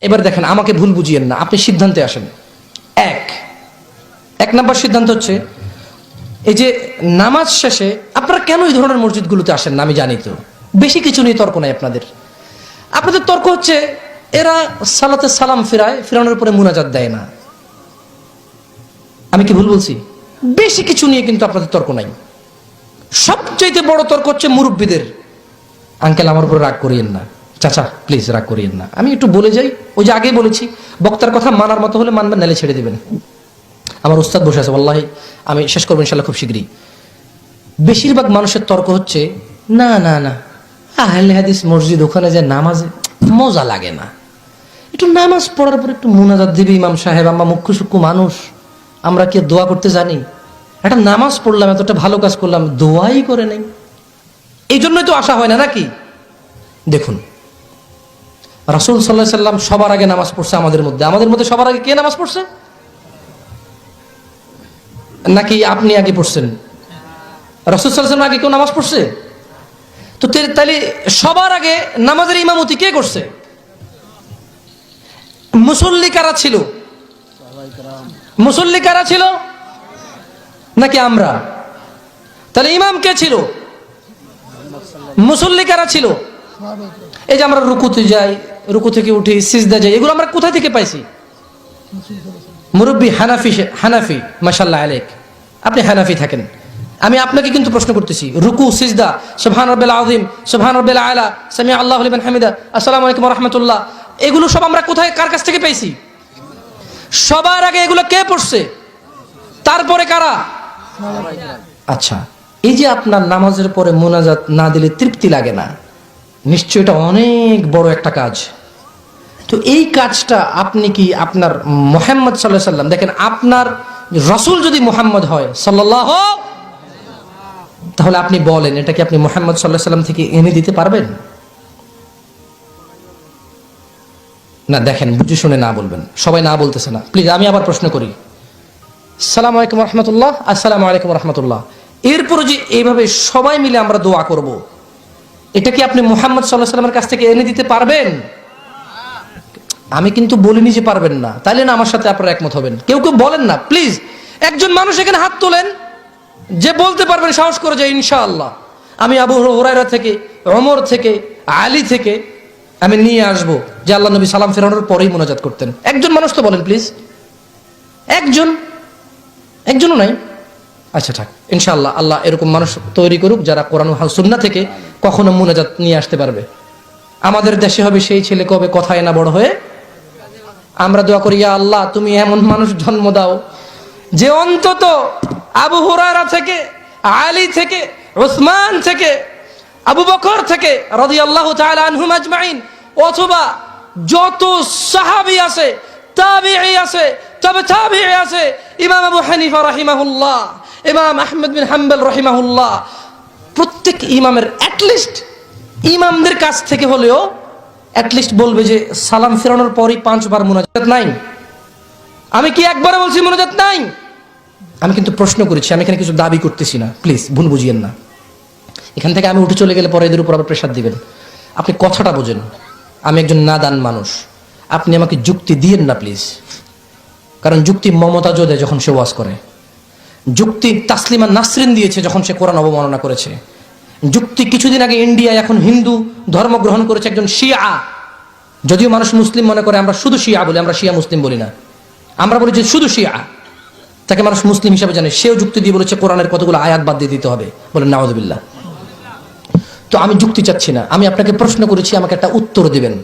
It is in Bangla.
এবার দেখেন, আমাকে ভুল বুঝিয়েন না, আপনি সিদ্ধান্তে আসেন। এক নাম্বার সিদ্ধান্ত হচ্ছে, এই যে নামাজ শেষে আপনারা কেন এই ধরনের মসজিদগুলোতে আসেন না আমি জানি, তো বেশি কিছু নিয়ে তর্ক নাই আপনাদের তর্ক হচ্ছে এরা সালাতে সালাম ফিরানোর পরে মুনাজাত দেয় না। আমি কি ভুল বলছি? বেশি কিছু নিয়ে কিন্তু আপনাদের তর্ক নাই। সবচেয়ে বড় তর্ক হচ্ছে মুরব্বীদের। আঙ্কেল, আমার উপর রাগ করিয়েন না, চাচা প্লিজ রাগ করিয়েন না, আমি একটু বলে যাই। ওই যে আগেই বলেছি, বক্তার কথা মানার মতো হলে মানবেন, নালে ছেড়ে দেবেন। আমার উস্তাদ বসে আছে, ওয়াল্লাহি আমি শেষ করবো ইনশাল্লাহ খুব শীঘ্রই। বেশিরভাগ মানুষের তর্ক হচ্ছে না না না, আহলে হাদিস মসজিদ, ওখানে যে নামাজে মজা লাগে না, একটু নামাজ পড়ার পর একটু মুনাজাত দিবি ইমাম সাহেব, আমরা মুখ্য সূক্ষ্ম মানুষ, আমরা কি দোয়া করতে জানি? একটা নামাজ পড়লাম, এতটা ভালো কাজ করলাম, দোয়াই করে নেই। এই জন্যই তো আসা হয় না নাকি? দেখুন, রাসূল সাল্লাল্লাহু আলাইহি সাল্লাম সবার আগে নামাজ পড়ছে আমাদের মধ্যে সবার আগে কে নামাজ পড়ছে? নাকি আপনি আগে পড়ছেন? রাসূল সাল্লাল্লাহু আলাইহি সাল্লাম আগে কেউ নামাজ পড়ছে? তো তাহলে সবার আগে নামাজের ইমামতি কে করছে? মুসল্লি কারা ছিল? মুসল্লি কারা ছিল? নাকি আমরা? তাহলে ইমাম কে ছিল? মুসল্লি কারা ছিল? এই যে আমরা রুকুতে যাই, রুকু থেকে উঠি, সিজদা যাই, এগুলো আমরা কোথা থেকে পাইছি? মুরব্বী হানাফি মাশাআল্লাহ আলাইক, আপনি হানাফি থাকেন, আমি আপনাকে কিন্তু প্রশ্ন করতেছি, রুকু সিজদা, সুবহান রাব্বিল আযীম, সুবহান রাব্বিল আলা, সামিআ আল্লাহু লিমান হামিদা, আসসালামু আলাইকুম ওয়া রাহমাতুল্লাহ, এগুলো সব আমরা কোথায় কার কাছ থেকে পাইছি? সবার আগে এগুলো কে পড়ছে? তারপরে কারা? আচ্ছা, এই যে আপনার নামাজের পরে মুনাজাত না দিলে তৃপ্তি লাগে না, নিশ্চয় এটা অনেক বড় একটা কাজ। তো এই কাজটা আপনি কি আপনার মুহাম্মদ সাল্লাল্লাহু আলাইহি সাল্লাম, দেখেন আপনার রাসূল যদি মুহাম্মদ হয় সাল্লাল্লাহু, তাহলে আপনি বলেন এটা কি আপনি মুহাম্মদ সাল্লাল্লাহু আলাইহি সাল্লাম থেকে এনে দিতে পারবেন? না, দেখেন বুঝে শুনে না বলবেন, সবাই না বলতেছে না, প্লিজ আমি আবার প্রশ্ন করি, আসসালামু আলাইকুম ওয়া রাহমাতুল্লাহ, আসসালামু আলাইকুম ওয়া রাহমাতুল্লাহ, এরপর যে এইভাবে সবাই মিলে আমরা দোয়া করব, এটা কি আপনি মুহাম্মদ সাল্লাল্লাহু আলাইহি সাল্লামের কাছ থেকে এনে দিতে পারবেন? আমি কিন্তু বলিনি যে পারবেন না, তাইলে না আমার সাথে আপনারা একমত হবেন। কেউ কেউ বলেন না, প্লিজ একজন মানুষ এখানে হাত তোলেন যে বলতে পারবেন, সাহস করে যে ইনশাআল্লাহ আমি আবু হুরায়রা থেকে, ওমর থেকে, আলী থেকে আমি নিয়ে আসবো যে আল্লাহ নবী সালাম ফেরানোর পরেই মুনাজাত করতেন। একজন মানুষ তো বলেন প্লিজ, একজনও নাই। আচ্ছা থাক, ইনশাআল্লাহ আল্লাহ এরকম মানুষ তৈরি করুক যারা কোরআন ও সুন্নাহ থেকে কখনো মুনাজাত নিয়ে আসতে পারবে। আমাদের দেশে হবে সেই ছেলে কবে কথায় না বড় হয়ে। আমরা দোয়া করি, ইয়া আল্লাহ তুমি এমন মানুষ জন্ম দাও যে অন্তত আবু হুরায়রা থেকে, আলী থেকে, উসমান থেকে, আবু বকর থেকে রাদিয়াল্লাহু তাআলা আনহুম আজমাইন, অথবা যত সাহাবী আছে, তাবিঈ আছে, তবে তাবিঈ আছে, ইমাম আবু হানিফা রাহিমাহুল্লাহ, ইমাম আহমদ বিন হাম্বল রাহিমাহুল্লাহ, প্রত্যেক ইমামের অ্যাটলিস্ট ইমামদের কাছ থেকে হলেও অ্যাটলিস্ট বলবে যে সালাম ফেরানোর পরই 5 বার মুনাজাত নাই। আমি কি একবারে বলছি মুনাজাত নাই? আমি কিন্তু প্রশ্ন করেছি, আমি এখানে কিছু দাবি করতেছি না, প্লিজ ভুল বুঝিয়েন না। এখান থেকে আমি উঠে চলে গেলে পরে এদের উপর আবার প্রেশার দিবেন। আপনি কথাটা বোঝেন, আমি একজন নাদান মানুষ, আপনি আমাকে যুক্তি দিয়েন না প্লিজ। কারণ যুক্তি মমতা যোধে যখন সে ওয়াজ করে, যুক্তি তাসলিমা নাসরিন দিয়েছে যখন সে কোরআন অবমাননা করেছে, যুক্তি কিছুদিন আগে ইন্ডিয়ায় এখন হিন্দু ধর্ম গ্রহণ করেছে একজন শিয়া। যদিও মানুষ মুসলিম মনে করে আমরা শুধু শিয়া বলি, আমরা শিয়া মুসলিম বলি না, আমরা বলি যে শুধু শিয়া, তাকে মানুষ মুসলিম হিসাবে জানে। সেও যুক্তি দিয়ে বলেছে কোরআনের কতগুলো আয়াত বাদ দিয়ে দিতে হবে, বলেন নাউযুবিল্লাহ। তো আমি যুক্তি চাচ্ছি না, আমি আপনাকে প্রশ্ন করেছি, আমাকে একটা উত্তর দিবেন।